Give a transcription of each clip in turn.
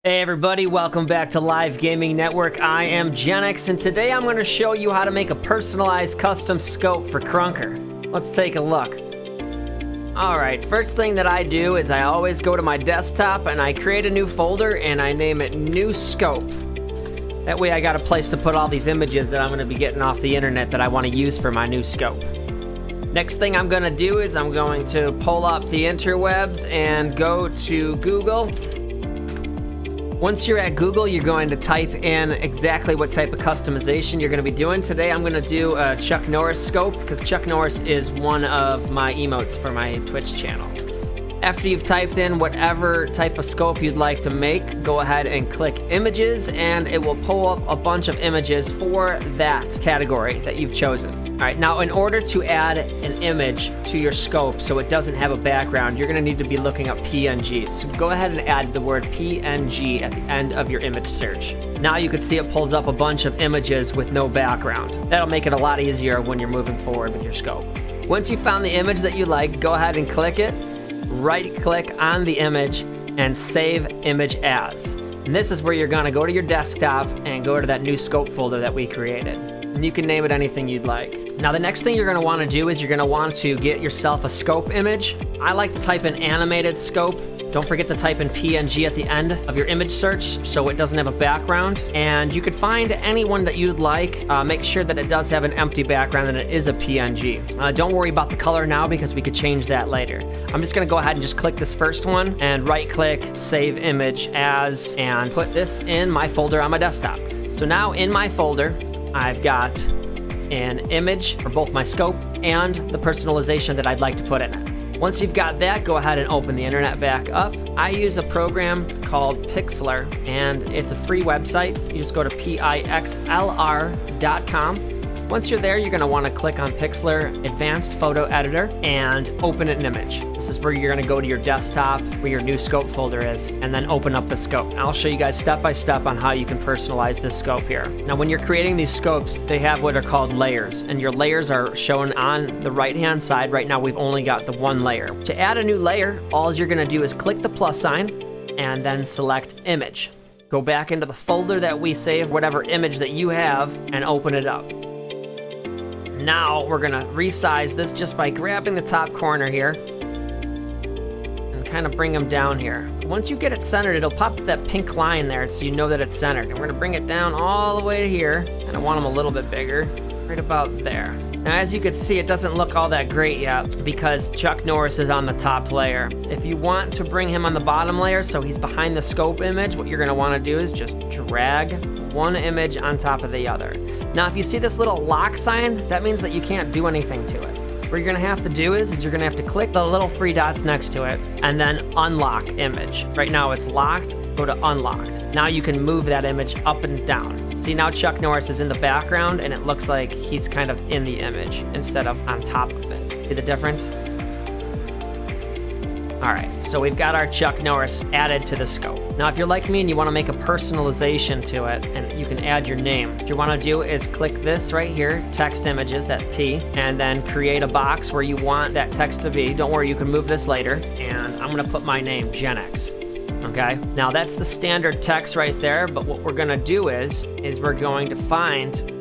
Hey everybody, welcome back to Live Gaming Network. I am Genix, and today I'm going to show you how to make a personalized custom scope for Krunker. Let's take a look. Alright, first thing that I do is I always go to my desktop and I create a new folder and I name it New Scope. That way I got a place to put all these images that I'm going to be getting off the internet that I want to use for my new scope. Next thing I'm going to do is I'm going to pull up the interwebs and go to Google. Once you're at Google, you're going to type in exactly what type of customization you're going to be doing. Today I'm going to do a Chuck Norris scope because Chuck Norris is one of my emotes for my Twitch channel. After you've typed in whatever type of scope you'd like to make, go ahead and click Images, and it will pull up a bunch of images for that category that you've chosen. All right, now in order to add an image to your scope so it doesn't have a background, you're going to need to be looking up PNGs. So go ahead and add the word PNG at the end of your image search. Now you can see it pulls up a bunch of images with no background. That'll make it a lot easier when you're moving forward with your scope. Once you found the image that you like, go ahead and click it. Right-click on the image and save image as. And this is where you're going to go to your desktop and go to that new scope folder that we created. And you can name it anything you'd like. Now the next thing you're going to want to do is you're going to want to get yourself a scope image. I like to type in animated scope. Don't forget to type in PNG at the end of your image search so it doesn't have a background. And you could find any one that you'd like. Make sure that it does have an empty background and it is a PNG. Don't worry about the color now because we could change that later. I'm just gonna go ahead and just click this first one and right click, save image as, and put this in my folder on my desktop. So now in my folder, I've got an image for both my scope and the personalization that I'd like to put in it. Once you've got that, go ahead and open the internet back up. I use a program called Pixlr, and it's a free website. You just go to pixlr.com. Once you're there, you're going to want to click on Pixlr Advanced Photo Editor and open an image. This is where you're going to go to your desktop, where your new scope folder is, and then open up the scope. I'll show you guys step by step on how you can personalize this scope here. Now, when you're creating these scopes, they have what are called layers, and your layers are shown on the right-hand side. Right now, we've only got the one layer. To add a new layer, all you're going to do is click the plus sign and then select Image. Go back into the folder that we saved, whatever image that you have, and open it up. Now we're gonna resize this just by grabbing the top corner here and kind of bring them down here. Once you get it centered, it'll pop that pink line there so you know that it's centered. And we're gonna bring it down all the way to here, and I want them a little bit bigger, right about there. Now as you can see, it doesn't look all that great yet because Chuck Norris is on the top layer. If you want to bring him on the bottom layer so he's behind the scope image, what you're gonna wanna do is just drag one image on top of the other. Now if you see this little lock sign, that means that you can't do anything to it. What you're gonna have to do is you're gonna have to click the little three dots next to it and then unlock image. Right now it's locked, go to unlocked. Now you can move that image up and down. See, now Chuck Norris is in the background and it looks like he's kind of in the image instead of on top of it. See the difference? All right, so we've got our Chuck Norris added to the scope. Now, if you're like me and you want to make a personalization to it, and you can add your name, what you want to do is click this right here, text images, that T, and then create a box where you want that text to be. Don't worry, you can move this later, and I'm going to put my name, Genix. Okay, now that's the standard text right there, but what we're going to do is we're going to find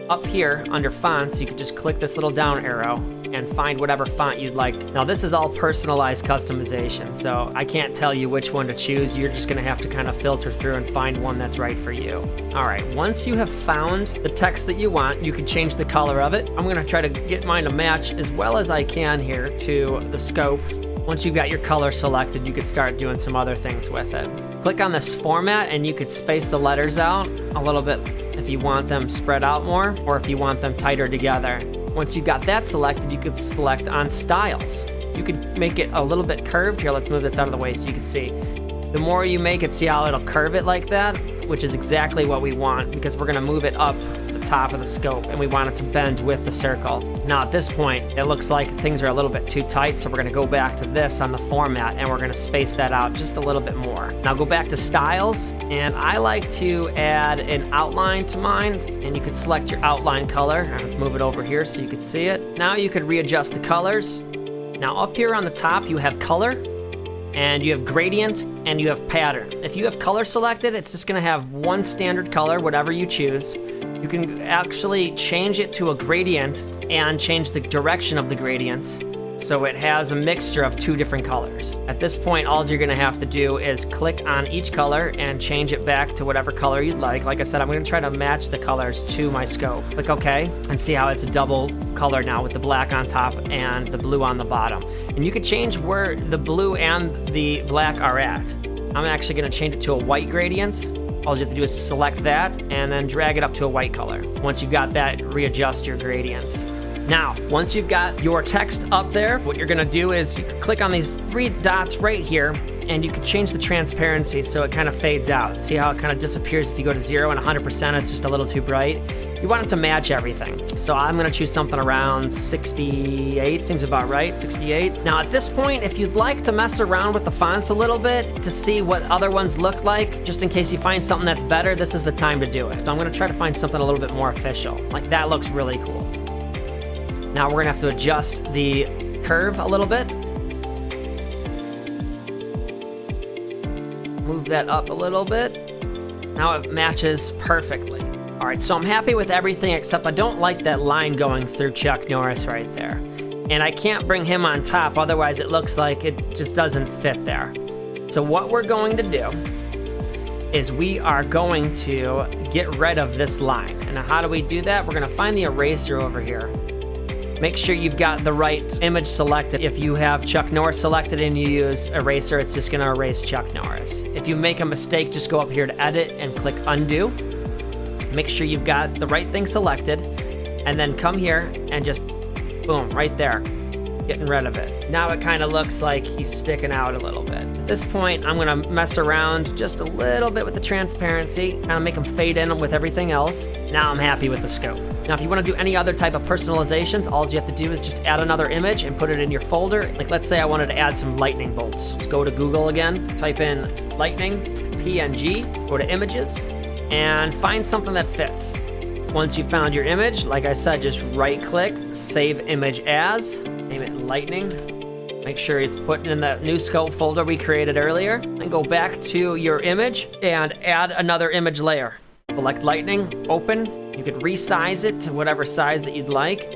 up here under fonts, you can just click this little down arrow and find whatever font you'd like. Now this is all personalized customization, so I can't tell you which one to choose. You're just gonna have to kind of filter through and find one that's right for you. All right, once you have found the text that you want, you can change the color of it. I'm gonna try to get mine to match as well as I can here to the scope. Once you've got your color selected, you could start doing some other things with it. Click on this format and you could space the letters out a little bit if you want them spread out more or if you want them tighter together. Once you've got that selected, you could select on styles. You could make it a little bit curved. Here, let's move this out of the way so you can see. The more you make it, see how it'll curve it like that, which is exactly what we want because we're gonna move it up the top of the scope and we want it to bend with the circle. Now at this point, it looks like things are a little bit too tight, so we're gonna go back to this on the format and we're gonna space that out just a little bit more. Now go back to styles, and I like to add an outline to mine, and you could select your outline color. Let's move it over here so you can see it. Now you could readjust the colors. Now up here on the top, you have color. and you have gradient, and you have pattern. If you have color selected, it's just gonna have one standard color, whatever you choose. You can actually change it to a gradient and change the direction of the gradients, so it has a mixture of two different colors. At this point, all you're gonna have to do is click on each color and change it back to whatever color you'd like. Like I said, I'm gonna try to match the colors to my scope. Click OK, and see how it's a double color now with the black on top and the blue on the bottom. And you can change where the blue and the black are at. I'm actually gonna change it to a white gradient. All you have to do is select that and then drag it up to a white color. Once you've got that, readjust your gradients. Now, once you've got your text up there, what you're gonna do is you can click on these three dots right here, and you can change the transparency so it kind of fades out. See how it kind of disappears if you go to 0 and 100%, it's just a little too bright. You want it to match everything. So I'm gonna choose something around 68, seems about right, 68. Now at this point, if you'd like to mess around with the fonts a little bit to see what other ones look like, just in case you find something that's better, this is the time to do it. So I'm gonna try to find something a little bit more official. Like that looks really cool. Now we're gonna have to adjust the curve a little bit. Move that up a little bit. Now it matches perfectly. All right, so I'm happy with everything except I don't like that line going through Chuck Norris right there. And I can't bring him on top, otherwise it looks like it just doesn't fit there. So what we're going to do is we are going to get rid of this line. And how do we do that? We're gonna find the eraser over here. Make sure you've got the right image selected. If you have Chuck Norris selected and you use eraser, it's just gonna erase Chuck Norris. If you make a mistake, just go up here to edit and click undo. Make sure you've got the right thing selected, and then come here and just boom, right there, getting rid of it. Now it kind of looks like he's sticking out a little bit. At this point, I'm gonna mess around just a little bit with the transparency, kind of make them fade in with everything else. Now I'm happy with the scope. Now, if you want to do any other type of personalizations, all you have to do is just add another image and put it in your folder. Like, let's say I wanted to add some lightning bolts. Just go to Google again, type in lightning, PNG, go to images, and find something that fits. Once you found your image, like I said, just right-click, save image as, name it lightning. Make sure it's put in the new scope folder we created earlier, and go back to your image and add another image layer. Select lightning, open. You could resize it to whatever size that you'd like.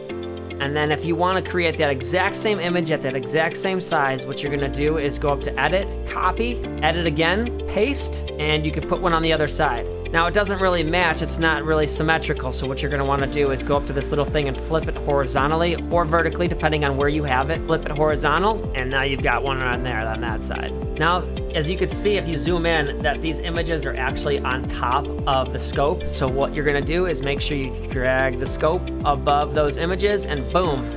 And then if you want to create that exact same image at that exact same size, what you're going to do is go up to edit, copy, edit again, paste, and you can put one on the other side. Now it doesn't really match, it's not really symmetrical, so what you're gonna wanna do is go up to this little thing and flip it horizontally or vertically, depending on where you have it. Flip it horizontal, and now you've got one on there on that side. Now, as you can see, if you zoom in, that these images are actually on top of the scope. So what you're gonna do is make sure you drag the scope above those images, and boom,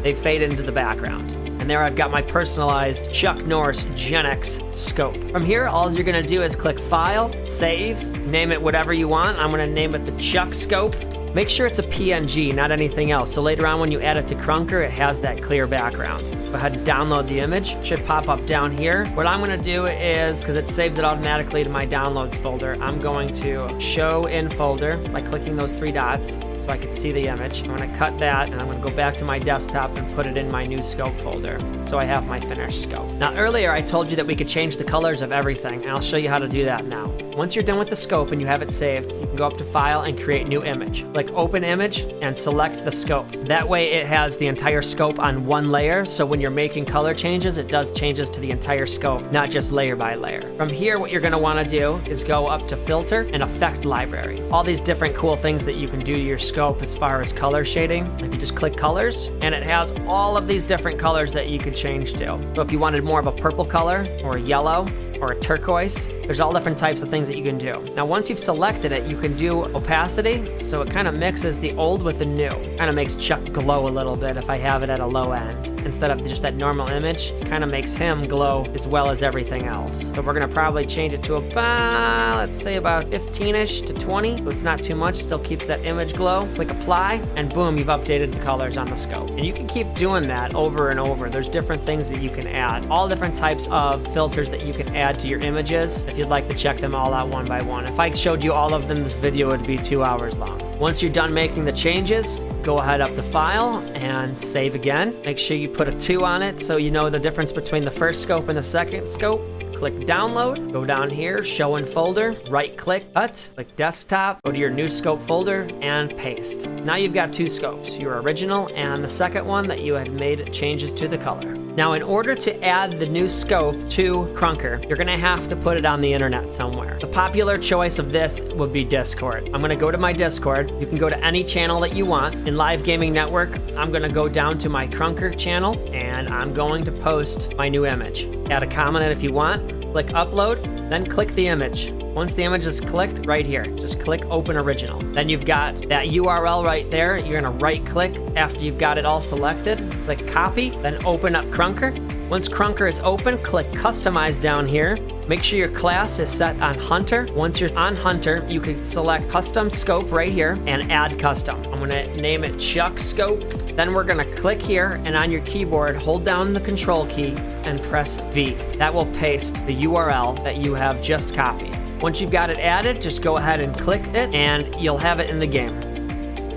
they fade into the background. And there I've got my personalized Chuck Norris Gen X scope. From here, all you're gonna do is click File, Save, name it whatever you want. I'm gonna name it the Chuck scope. Make sure it's a PNG, not anything else. So later on when you add it to Krunker, it has that clear background. Go ahead and download the image. It should pop up down here. What I'm gonna do is, because it saves it automatically to my downloads folder, I'm going to show in folder by clicking those three dots so I can see the image. I'm gonna cut that, and I'm gonna go back to my desktop and put it in my new scope folder. So I have my finished scope. Now earlier I told you that we could change the colors of everything, and I'll show you how to do that now. Once you're done with the scope and you have it saved, you can go up to File and Create New Image. Click Open Image and select the scope. That way it has the entire scope on one layer, so when you're making color changes, it does changes to the entire scope, not just layer by layer. From here, what you're gonna wanna do is go up to Filter and Effect Library. All these different cool things that you can do to your scope as far as color shading. If you just click Colors, and it has all of these different colors that you could change to. So if you wanted more of a purple color, or a yellow, or a turquoise, there's all different types of things that you can do. Now once you've selected it, you can do opacity, so it kind of mixes the old with the new. Kind of makes Chuck glow a little bit if I have it at a low end. Instead of just that normal image, it kind of makes him glow as well as everything else. So we're gonna probably change it to about, let's say about 15-ish to 20, so it's not too much, still keeps that image glow. Click apply, and boom, you've updated the colors on the scope. And you can keep doing that over and over. There's different things that you can add. All different types of filters that you can add to your images if you'd like to check them all out one by one. If I showed you all of them, this video would be 2 hours long. Once you're done making the changes, go ahead up to File and Save again. Make sure you put a 2 overview on it so you know the difference between the first scope and the second scope, click download, go down here, show in folder, right click, cut, click desktop, go to your new scope folder and paste. Now you've got two scopes, your original and the second one that you had made changes to the color. Now in order to add the new scope to Krunker, you're gonna have to put it on the internet somewhere. The popular choice of this would be Discord. I'm gonna go to my Discord. You can go to any channel that you want. In Live Gaming Network, I'm gonna go down to my Krunker channel and I'm going to post my new image. Add a comment if you want, click upload, then click the image. Once the image is clicked, right here, just click open original. Then you've got that URL right there. You're gonna right click after you've got it all selected, click copy, then open up Krunker. Once Krunker is open, click customize down here. Make sure your class is set on Hunter. Once you're on Hunter, you can select custom scope right here and add custom. I'm gonna name it Chuck Scope. Then we're gonna click here and on your keyboard, hold down the control key and press V. That will paste the URL that you have just copied. Once you've got it added, just go ahead and click it and you'll have it in the game.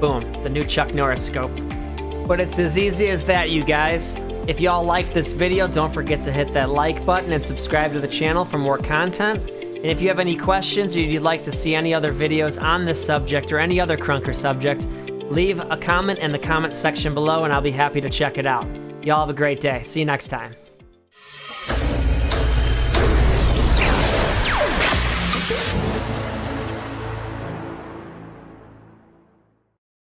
Boom, the new Chuck Norris scope. But it's as easy as that, you guys. If y'all liked this video, don't forget to hit that like button and subscribe to the channel for more content. And if you have any questions or you'd like to see any other videos on this subject or any other Krunker subject, leave a comment in the comment section below and I'll be happy to check it out. Y'all have a great day. See you next time. You